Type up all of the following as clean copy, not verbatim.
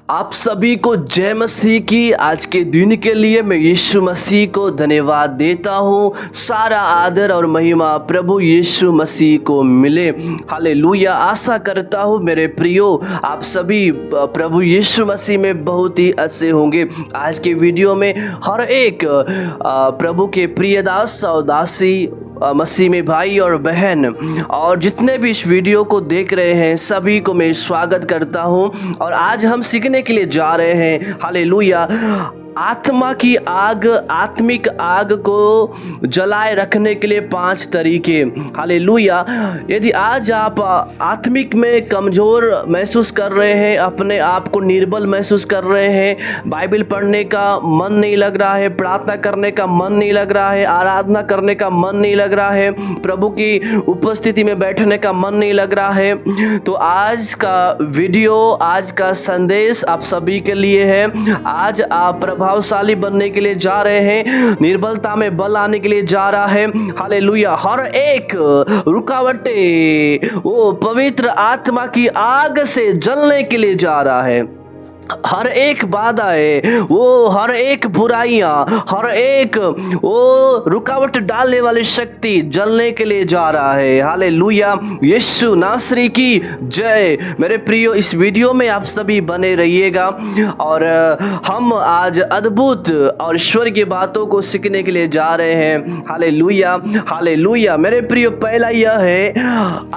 आप सभी को जय मसीह की। आज के दिन के लिए मैं यीशु मसीह को धन्यवाद देता हूँ। सारा आदर और महिमा प्रभु यीशु मसीह को मिले। हालेलुया। आशा करता हूँ मेरे प्रियो आप सभी प्रभु यीशु मसीह में बहुत ही अच्छे होंगे। आज के वीडियो में हर एक प्रभु के प्रिय दास और दासी मसीह में भाई और बहन और जितने भी इस वीडियो को देख रहे हैं सभी को मैं स्वागत करता हूं। और आज हम सीखने के लिए जा रहे हैं हालेलुया आत्मा की आग, आत्मिक आग को जलाए रखने के लिए 5 तरीके। हालेलुया। यदि आज आप आत्मिक में कमज़ोर महसूस कर रहे हैं, अपने आप को निर्बल महसूस कर रहे हैं, बाइबल पढ़ने का मन नहीं लग रहा है, प्रार्थना करने का मन नहीं लग रहा है, आराधना करने का मन नहीं लग रहा है, प्रभु की उपस्थिति में बैठने का मन नहीं लग रहा है, तो आज का वीडियो, आज का संदेश आप सभी के लिए है। आज आप प्रभावशाली बनने के लिए जा रहे हैं, निर्बलता में बल आने के लिए जा रहा है। हालेलुया। हर एक रुकावटें वो पवित्र आत्मा की आग से जलने के लिए जा रहा है। हर एक बाधाएं, वो हर एक बुराइयां, हर एक वो रुकावट डालने वाली शक्ति जलने के लिए जा रहा है। हालेलुया। यीशु नासरी की जय। मेरे प्रियो, इस वीडियो में आप सभी बने रहिएगा और हम आज अद्भुत और ईश्वर की बातों को सीखने के लिए जा रहे हैं। Hallelujah, hallelujah. मेरे प्रियो, पहला यह है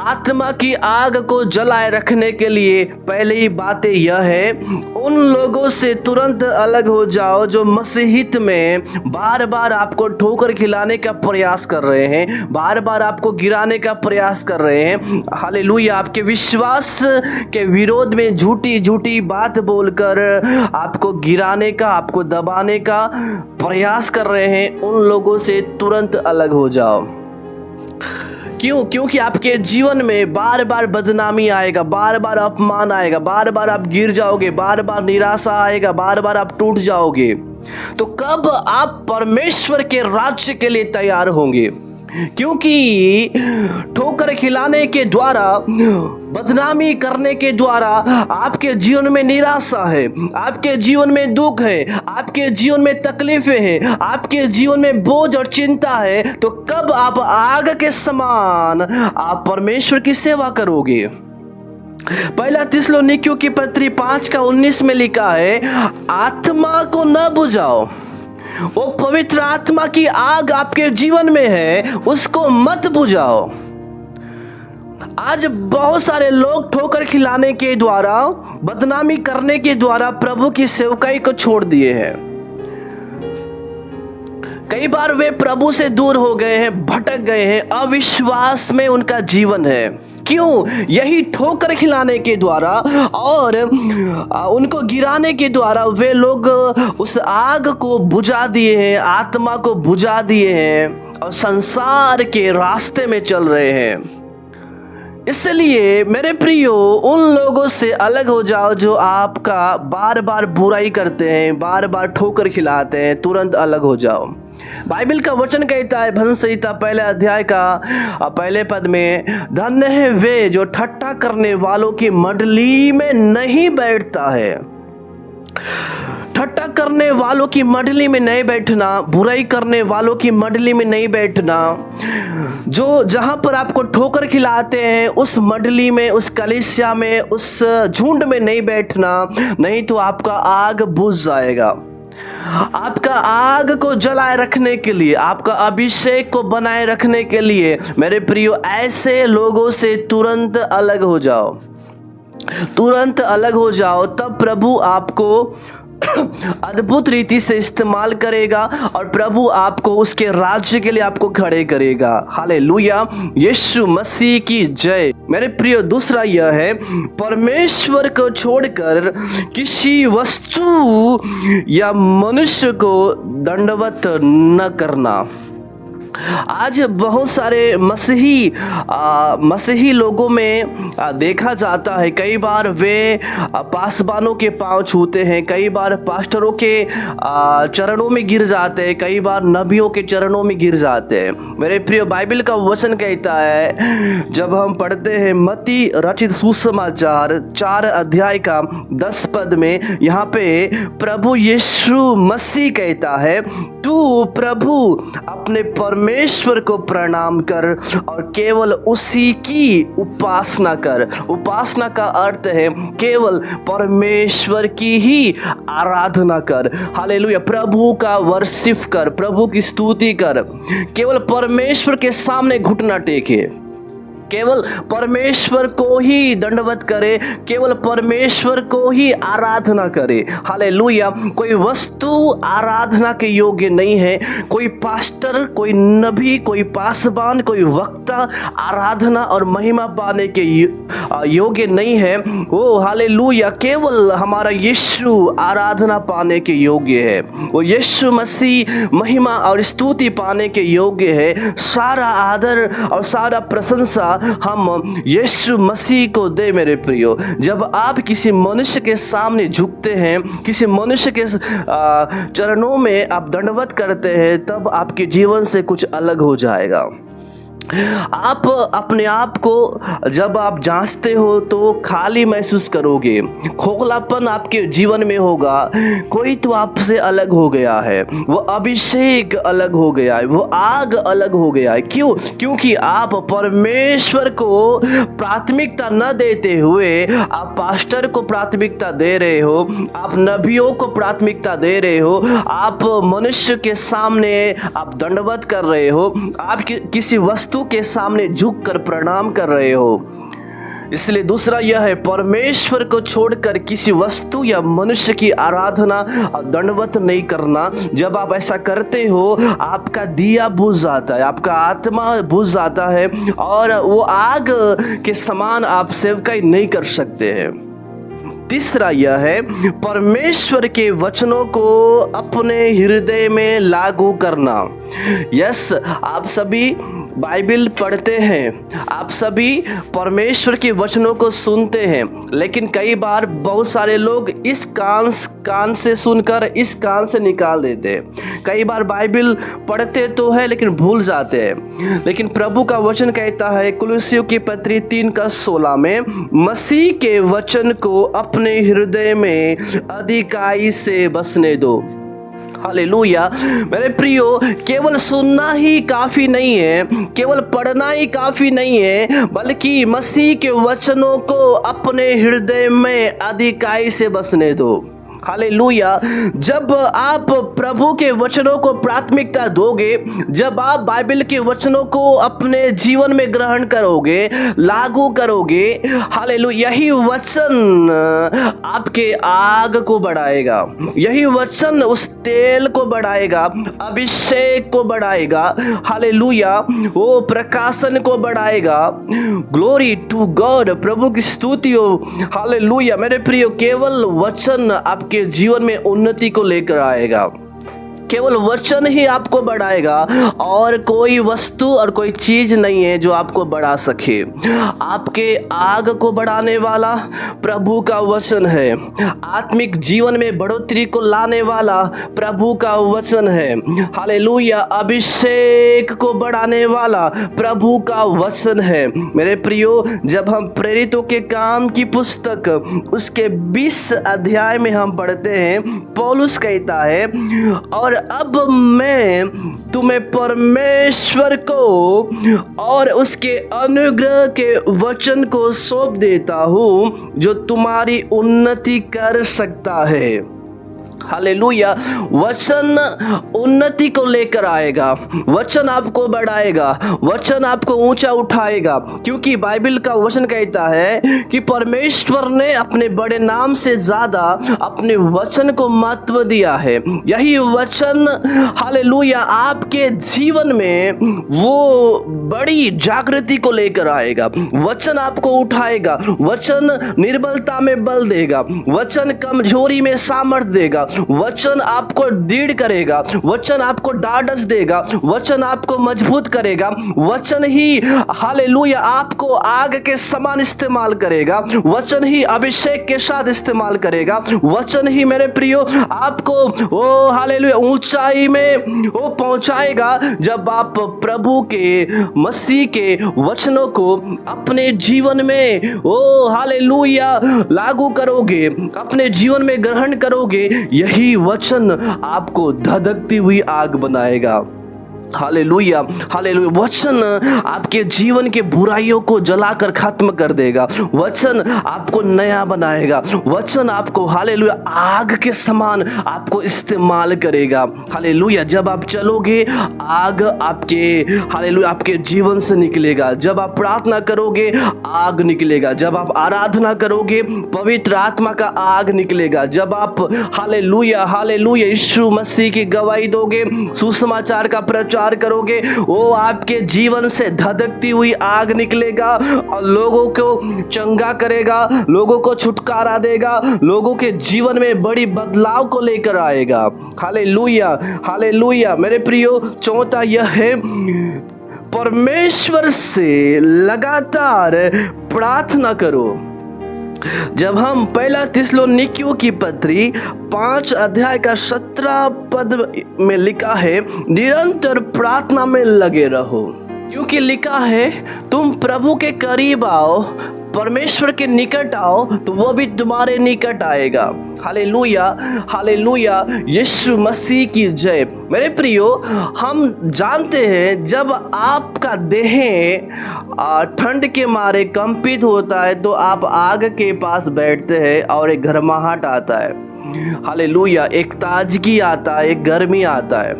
आत्मा की आग को जलाए रखने के लिए पहली बात यह है, उन लोगों से तुरंत अलग हो जाओ जो मसीहित में बार बार आपको ठोकर खिलाने का प्रयास कर रहे हैं, बार बार आपको गिराने का प्रयास कर रहे हैं। हालेलुया। आपके विश्वास के विरोध में झूठी झूठी बात बोलकर आपको गिराने का, आपको दबाने का प्रयास कर रहे हैं, उन लोगों से तुरंत अलग हो जाओ। क्यों? क्योंकि आपके जीवन में बार बार बदनामी आएगा, बार बार अपमान आएगा, बार बार आप गिर जाओगे, बार बार निराशा आएगा, बार बार आप टूट जाओगे। तो कब आप परमेश्वर के राज्य के लिए तैयार होंगे? क्योंकि ठोकर खिलाने के द्वारा, बदनामी करने के द्वारा आपके जीवन में निराशा है, आपके जीवन में दुख है, आपके जीवन में तकलीफें हैं, आपके जीवन में बोझ और चिंता है, तो कब आप आग के समान आप परमेश्वर की सेवा करोगे? पहला थिस्सलुनीकियों की पत्री 5:19 में लिखा है, आत्मा को न बुझाओ। वो पवित्र आत्मा की आग आपके जीवन में है, उसको मत बुझाओ। आज बहुत सारे लोग ठोकर खिलाने के द्वारा, बदनामी करने के द्वारा प्रभु की सेवकाई को छोड़ दिए हैं। कई बार वे प्रभु से दूर हो गए हैं, भटक गए हैं, अविश्वास में उनका जीवन है। क्यों? यही ठोकर खिलाने के द्वारा और उनको गिराने के द्वारा वे लोग उस आग को बुझा दिए हैं, आत्मा को बुझा दिए हैं और संसार के रास्ते में चल रहे हैं। इसलिए मेरे प्रियो, उन लोगों से अलग हो जाओ जो आपका बार बार बुराई करते हैं, बार बार ठोकर खिलाते हैं, तुरंत अलग हो जाओ। बाइबल का वचन कहता है, भजन संहिता 1 अध्याय का 1 पद में, धन्य है वे जो ठट्ठा करने वालों की मंडली में नहीं बैठता है। ठट्ठा करने वालों की मंडली में नहीं बैठना, बुराई करने वालों की मंडली में नहीं बैठना, जो जहां पर आपको ठोकर खिलाते हैं उस मंडली में, उस कलीसिया में, उस झुंड में नहीं बैठना, नहीं तो आपका आग बुझ जाएगा। आपका आग को जलाए रखने के लिए, आपका अभिषेक को बनाए रखने के लिए मेरे प्रियो, ऐसे लोगों से तुरंत अलग हो जाओ, तुरंत अलग हो जाओ। तब प्रभु आपको अद्भुत रीति से इस्तेमाल करेगा और प्रभु आपको उसके राज्य के लिए आपको खड़े करेगा। हालेलुया। यीशु मसीह की जय। मेरे प्रियो, दूसरा यह है, परमेश्वर को छोड़कर किसी वस्तु या मनुष्य को दंडवत न करना। आज बहुत सारे मसीही लोगों में देखा जाता है, कई बार वे पासबानों के पांव छूते हैं, कई बार पास्टरों के चरणों में गिर जाते हैं, कई बार नबियों के चरणों में गिर जाते हैं। मेरे प्रिय, बाइबल का वचन कहता है, जब हम पढ़ते हैं मत्ती रचित सुसमाचार 4 अध्याय का 10 पद में, यहाँ पे प्रभु यीशु मसीह कहता है, तू प्रभु अपने परमेश्वर को प्रणाम कर और केवल उसी की उपासना कर। उपासना का अर्थ है केवल परमेश्वर की ही आराधना कर। हालेलुया। प्रभु का वर्शिप कर, प्रभु की स्तुति कर, केवल परमेश्वर के सामने घुटना टेके, केवल परमेश्वर को ही दंडवत करे, केवल परमेश्वर को ही आराधना करे। हालेलुया। कोई वस्तु आराधना के योग्य नहीं है, कोई पास्टर, कोई नबी, कोई पासबान, कोई वक्ता आराधना और महिमा पाने के योग्य नहीं है। वो हालेलुया, केवल हमारा यीशु आराधना पाने के योग्य है। वो यीशु मसीह महिमा और स्तुति पाने के योग्य है। सारा आदर और सारा प्रशंसा हम यीशु मसीह को दे। मेरे प्रियो, जब आप किसी मनुष्य के सामने झुकते हैं, किसी मनुष्य के चरणों में आप दंडवत करते हैं, तब आपके जीवन से कुछ अलग हो जाएगा। आप अपने आप को जब आप जांचते हो तो खाली महसूस करोगे, खोखलापन आपके जीवन में होगा। कोई तो आपसे अलग हो गया है, वो अभिषेक अलग हो गया है, वो आग अलग हो गया है। क्यों? क्योंकि आप परमेश्वर को प्राथमिकता न देते हुए आप पास्टर को प्राथमिकता दे रहे हो, आप नबियों को प्राथमिकता दे रहे हो, आप मनुष्य के सामने आप दंडवत कर रहे हो, आप किसी वस्तु के सामने झुककर प्रणाम कर रहे हो। इसलिए दूसरा यह है, परमेश्वर को छोड़कर किसी वस्तु या मनुष्य की आराधना और दंडवत नहीं करना। जब आप ऐसा करते हो, आपका दिया बुझ जाता है, आपका आत्मा बुझ जाता है और वो आग के समान आप सेवकाई नहीं कर सकते हैं। तीसरा यह है, परमेश्वर के वचनों को अपने हृदय में लागू करना। यस, आप सभी बाइबल पढ़ते हैं, आप सभी परमेश्वर के वचनों को सुनते हैं, लेकिन कई बार बहुत सारे लोग इस कान से सुनकर इस कान से निकाल देते हैं। कई बार बाइबल पढ़ते तो है लेकिन भूल जाते हैं। लेकिन प्रभु का वचन कहता है कुलुस्सियों की पत्री 3:16 में, मसीह के वचन को अपने हृदय में अधिकाई से बसने दो। हालेलुया। मेरे प्रियो, केवल सुनना ही काफ़ी नहीं है, केवल पढ़ना ही काफ़ी नहीं है, बल्कि मसीह के वचनों को अपने हृदय में अधिकाई से बसने दो। हालेलुया। जब आप प्रभु के वचनों को प्राथमिकता दोगे, जब आप बाइबल के वचनों को अपने जीवन में ग्रहण करोगे, लागू करोगे, हालेलुया, यही वचन आपके आग को बढ़ाएगा, यही वचन उस तेल को बढ़ाएगा, अभिषेक को बढ़ाएगा। हालेलुया, वो प्रकाशन को बढ़ाएगा। ग्लोरी टू गॉड, प्रभु की स्तुति हो। हालेलुया। मेरे प्रियो, केवल वचन आपके जीवन में उन्नति को लेकर आएगा, केवल वचन ही आपको बढ़ाएगा और कोई वस्तु और कोई चीज नहीं है जो आपको बढ़ा सके। आपके आग को बढ़ाने वाला प्रभु का वचन है, आत्मिक जीवन में बढ़ोतरी को लाने वाला प्रभु का वचन है। हालेलुया। अभिषेक को बढ़ाने वाला प्रभु का वचन है। मेरे प्रियो, जब हम प्रेरितों के काम की पुस्तक उसके 20 अध्याय में हम पढ़ते हैं, पौलुस कहता है, और अब मैं तुम्हें परमेश्वर को और उसके अनुग्रह के वचन को सौंप देता हूँ जो तुम्हारी उन्नति कर सकता है। हालेलुया। वचन उन्नति को लेकर आएगा, वचन आपको बढ़ाएगा, वचन आपको ऊंचा उठाएगा, क्योंकि बाइबल का वचन कहता है कि परमेश्वर ने अपने बड़े नाम से ज्यादा अपने वचन को महत्व दिया है। यही वचन, हालेलुया, आपके जीवन में वो बड़ी जागृति को लेकर आएगा। वचन आपको उठाएगा, वचन निर्बलता में बल देगा, वचन कमजोरी में सामर्थ्य देगा, वचन आपको दृढ़ करेगा, वचन आपको ढाढ़स देगा, वचन आपको मजबूत करेगा, वचन ही हालेलुया आपको आग के समान इस्तेमाल करेगा, वचन ही अभिषेक के साथ इस्तेमाल करेगा, वचन ही मेरे प्रियो आपको ओ हालेलुया ऊंचाई में वो पहुंचाएगा जब आप प्रभु के मसीह के वचनों को अपने जीवन में ओ हालेलुया लागू करोगे, अपने जीवन में ग्रहण करोगे। यही वचन आपको धधकती हुई आग बनाएगा। Hallelujah hallelujah. वचन आपके जीवन के बुराइयों को जलाकर खत्म कर देगा, वचन आपको नया बनाएगा, वचन आपको हालेलुया आग के समान आपको इस्तेमाल करेगा। हालेलुया। जब आप चलोगे आग आपके हालेलुया आपके जीवन से निकलेगा, जब आप प्रार्थना करोगे आग निकलेगा, जब आप आराधना करोगे पवित्र आत्मा का आग निकलेगा, जब आप हालेलुया हालेलुया यीशु मसीह की गवाही दोगे, सुसमाचार का प्रचार करोगे, वो आपके जीवन से धधकती हुई आग निकलेगा और लोगों को चंगा करेगा, लोगों को छुटकारा देगा, लोगों के जीवन में बड़ी बदलाव को लेकर आएगा। Hallelujah hallelujah. मेरे प्रियो, चौथा यह है परमेश्वर से लगातार प्रार्थना करो। जब हम पहला थिस्सलुनीकियों की पत्री 5 अध्याय का 17 पद में लिखा है, निरंतर प्रार्थना में लगे रहो, क्योंकि लिखा है तुम प्रभु के करीब आओ, परमेश्वर के निकट आओ तो वो भी तुम्हारे निकट आएगा। Hallelujah hallelujah. यीशु मसीह की जय। मेरे प्रियो, हम जानते हैं जब आपका देह ठंड के मारे कंपित होता है तो आप आग के पास बैठते हैं और एक गर्माहट आता है। हालेलुया। एक ताजगी आता है, एक गर्मी आता है।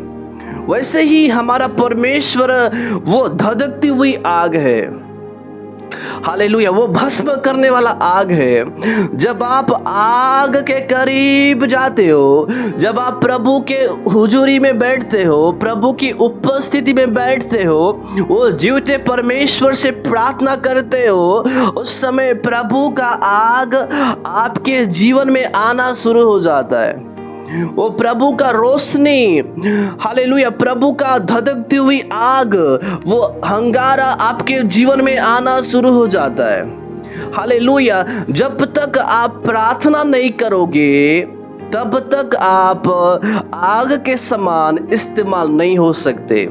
वैसे ही हमारा परमेश्वर वो धधकती हुई आग है। हालेलुया। वो भस्म करने वाला आग है। जब आप आग के करीब जाते हो, जब आप प्रभु के हुजूरी में बैठते हो, प्रभु की उपस्थिति में बैठते हो, वो जीवते परमेश्वर से प्रार्थना करते हो, उस समय प्रभु का आग आपके जीवन में आना शुरू हो जाता है। वो प्रभु का रोशनी, हालेलुया, प्रभु का धधकती हुई आग, वो हंगारा आपके जीवन में आना शुरू हो जाता है। हालेलुया। जब तक आप प्रार्थना नहीं करोगे तब तक आप आग के समान इस्तेमाल नहीं हो सकते।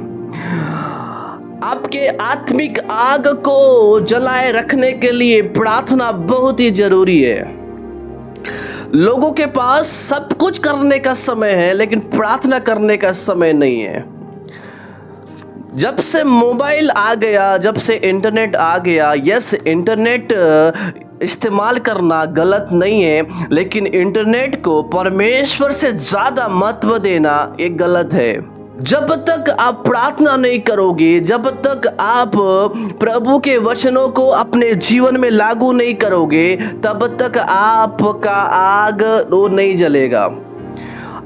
आपके आत्मिक आग को जलाए रखने के लिए प्रार्थना बहुत ही जरूरी है। लोगों के पास सब कुछ करने का समय है लेकिन प्रार्थना करने का समय नहीं है। जब से मोबाइल आ गया, जब से इंटरनेट आ गया, यस इंटरनेट इस्तेमाल करना गलत नहीं है, लेकिन इंटरनेट को परमेश्वर से ज़्यादा महत्व देना एक गलत है। जब तक आप प्रार्थना नहीं करोगे, जब तक आप प्रभु के वचनों को अपने जीवन में लागू नहीं करोगे, तब तक आपका आग वो नहीं जलेगा।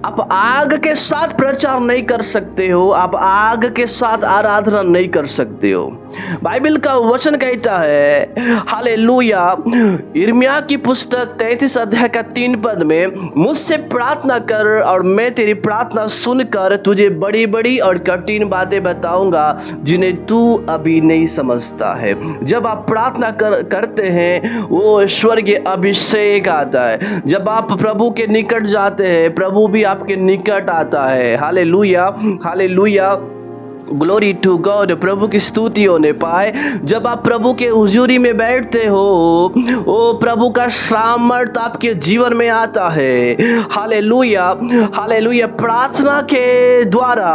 आप आग के साथ प्रचार नहीं कर सकते हो, आप आग के साथ आराधना नहीं कर सकते हो। बाइबल का वचन कहता है हालेलुया, यिर्मयाह की पुस्तक 33 अध्याय का 3 पद में, मुझसे प्रार्थना कर और मैं तेरी प्रार्थना सुनकर तुझे बड़ी बड़ी और कठिन बातें बताऊंगा जिन्हें तू अभी नहीं समझता है। जब आप प्रार्थना करते हैं वो स्वर्गीय अभिषेक आता है। जब आप प्रभु के निकट जाते हैं, प्रभु भी आपके निकट आता है। Hallelujah hallelujah. Glory to God. प्रभु की स्तुति होने पाए। जब आप प्रभु के हुजूरी में बैठते हो, ओ प्रभु का सामर्थ आपके जीवन में आता है। Hallelujah hallelujah. प्रार्थना के द्वारा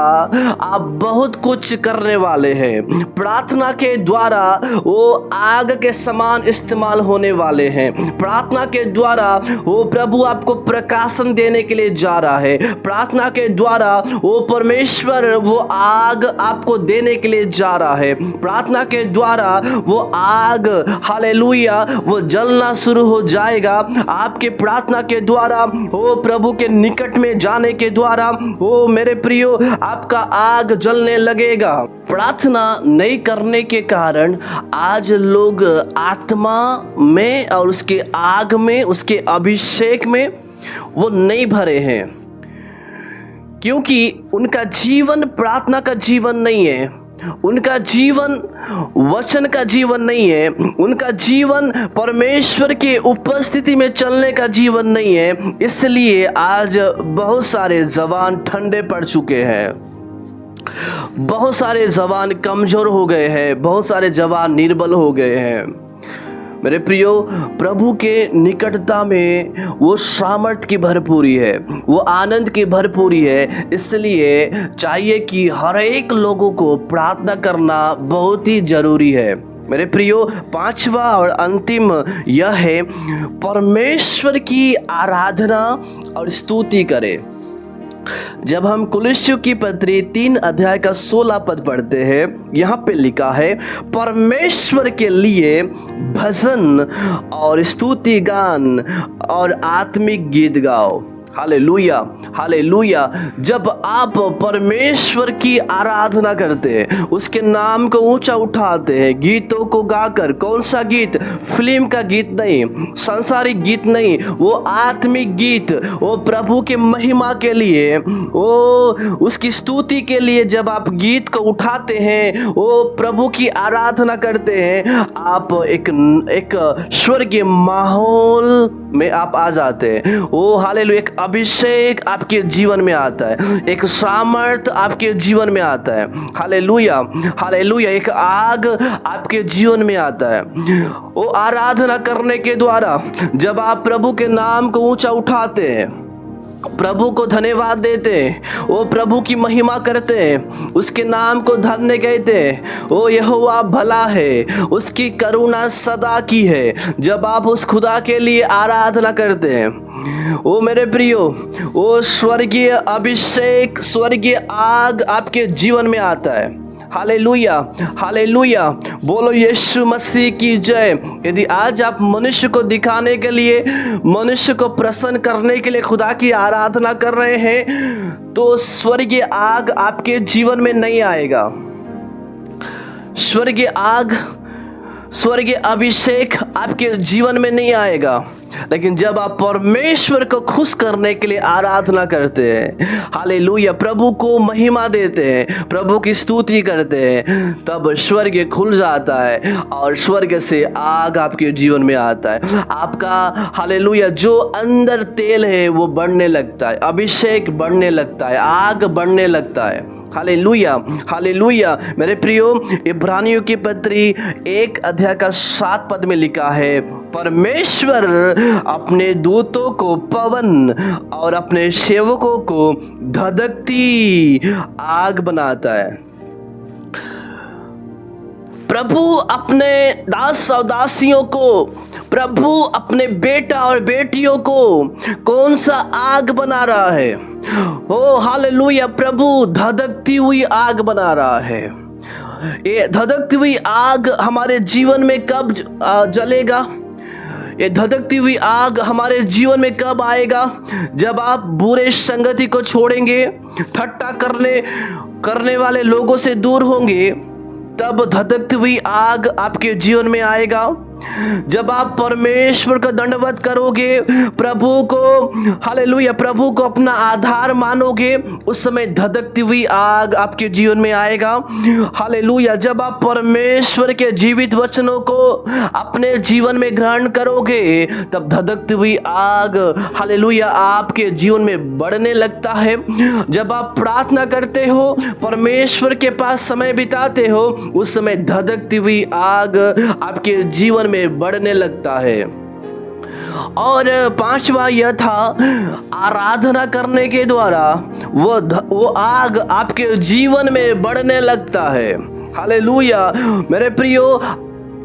आप बहुत कुछ करने वाले हैं। प्रार्थना के द्वारा वो आग के समान इस्तेमाल होने वाले हैं। प्रार्थना के द्वारा वो प्रभु आपको प्रकाशन देने के लिए जा रहा है। प्रार्थना के द्वारा वो परमेश्वर वो आग आपको देने के लिए जा रहा है। प्रार्थना के द्वारा वो आग हालेलुया वो जलना शुरू हो जाएगा। आपके प्रार्थना के द्वारा, वो प्रभु के निकट में जाने के द्वारा, वो मेरे प्रियो आपका आग जलने लगेगा। प्रार्थना नहीं करने के कारण आज लोग आत्मा में और उसके आग में, उसके अभिषेक में वो नहीं भरे हैं। क्योंकि उनका जीवन प्रार्थना का जीवन नहीं है, उनका जीवन वचन का जीवन नहीं है, उनका जीवन परमेश्वर के उपस्थिति में चलने का जीवन नहीं है। इसलिए आज बहुत सारे जवान ठंडे पड़ चुके हैं, बहुत सारे जवान कमजोर हो गए हैं, बहुत सारे जवान निर्बल हो गए हैं। मेरे प्रियो, प्रभु के निकटता में वो सामर्थ की भरपूरी है, वो आनंद की भरपूरी है। इसलिए चाहिए कि हर एक लोगों को प्रार्थना करना बहुत ही जरूरी है। मेरे प्रियो, पांचवा और अंतिम यह है, परमेश्वर की आराधना और स्तुति करें। जब हम कुलुस्सियों की पत्री 3 अध्याय का 16 पद पढ़ते हैं, यहाँ पे लिखा है, परमेश्वर के लिए भजन और स्तुति गान और आत्मिक गीत गाओ। Hallelujah, hallelujah. जब आप परमेश्वर की आराधना करते हैं, उसके नाम को ऊंचा उठाते हैं, गीतों को गाकर, कौन सा गीत? फिल्म का गीत नहीं, सांसारिक गीत नहीं, वो आत्मिक गीत, वो प्रभु के महिमा के लिए, वो उसकी स्तुति के लिए जब आप गीत को उठाते हैं, वो प्रभु की आराधना करते हैं, आप एक स्वर्गीय माहौल में आप आ जाते हैं। ओ हालेलुया, एक अभिषेक आपके जीवन में आता है, एक सामर्थ आपके जीवन में आता है। Hallelujah, hallelujah. एक आग आपके जीवन में आता है। वो आराधना करने के द्वारा जब आप प्रभु के नाम को ऊंचा उठाते हैं, प्रभु को धन्यवाद देते हैं, वो प्रभु की महिमा करते हैं, उसके नाम को धन्य कहते हैं, ओ यहोवा भला है, उसकी करुणा सदा की है। जब आप उस खुदा के लिए आराधना करते हैं, ओ मेरे प्रियो, वो स्वर्गीय अभिषेक, स्वर्गीय आग आपके जीवन में आता है। Hallelujah, hallelujah. बोलो यीशु मसीह की जय। यदि आज आप मनुष्य को दिखाने के लिए, मनुष्य को प्रसन्न करने के लिए खुदा की आराधना कर रहे हैं, तो स्वर्गीय आग आपके जीवन में नहीं आएगा। स्वर्गीय आग, स्वर्गीय अभिषेक आपके जीवन में नहीं आएगा। लेकिन जब आप परमेश्वर को खुश करने के लिए आराधना करते हैं, हालेलुया, प्रभु को महिमा देते हैं, प्रभु की स्तुति करते हैं, तब स्वर्ग खुल जाता है और स्वर्ग से आग आपके जीवन में आता है। आपका हालेलुया जो अंदर तेल है वो बढ़ने लगता है, अभिषेक बढ़ने लगता है, आग बढ़ने लगता है। Hallelujah, hallelujah. मेरे प्रियो, इब्रानियों की पत्री 1 अध्याय का 7 पद में लिखा है, परमेश्वर अपने दूतों को पवन और अपने सेवकों को धधकती आग बनाता है। प्रभु अपने दास और दासियों को, प्रभु अपने बेटा और बेटियों को कौन सा आग बना रहा है? ओ हालेलुया, प्रभु धधकती हुई आग बना रहा है। ये धधकती हुई आग हमारे जीवन में कब जलेगा? ये धधकती हुई आग हमारे जीवन में कब आएगा? जब आप बुरे संगति को छोड़ेंगे, ठट्टा करने वाले लोगों से दूर होंगे, तब धधकती हुई आग आपके जीवन में आएगा। जब आप परमेश्वर का दंडवत करोगे, प्रभु को, हालेलुया, प्रभु को अपना आधार मानोगे, उस समय धधकती हुई आग आपके जीवन में आएगा। हालेलुया। जब आप परमेश्वर के जीवित वचनों को अपने जीवन में ग्रहण करोगे, तब धधकती हुई आग, हालेलुया, आपके जीवन में बढ़ने लगता है। जब आप प्रार्थना करते हो, परमेश्वर के पास समय बिताते हो, उस समय धधकती हुई आग आपके जीवन में बढ़ने लगता है। और पांचवा यह था, आराधना करने के द्वारा वो आग आपके जीवन में बढ़ने लगता है। हालेलुया। मेरे प्रियो,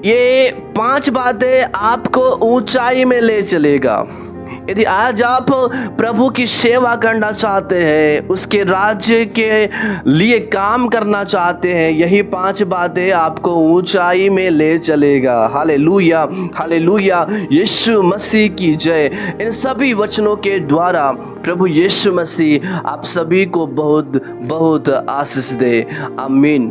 ये 5 बातें आपको ऊंचाई में ले चलेगा। यदि आज आप प्रभु की सेवा करना चाहते हैं, उसके राज्य के लिए काम करना चाहते हैं, यही 5 बातें आपको ऊंचाई में ले चलेगा। Hallelujah, hallelujah. यीशु मसीह की जय। इन सभी वचनों के द्वारा प्रभु यीशु मसीह आप सभी को बहुत बहुत आशीष दे। आमीन।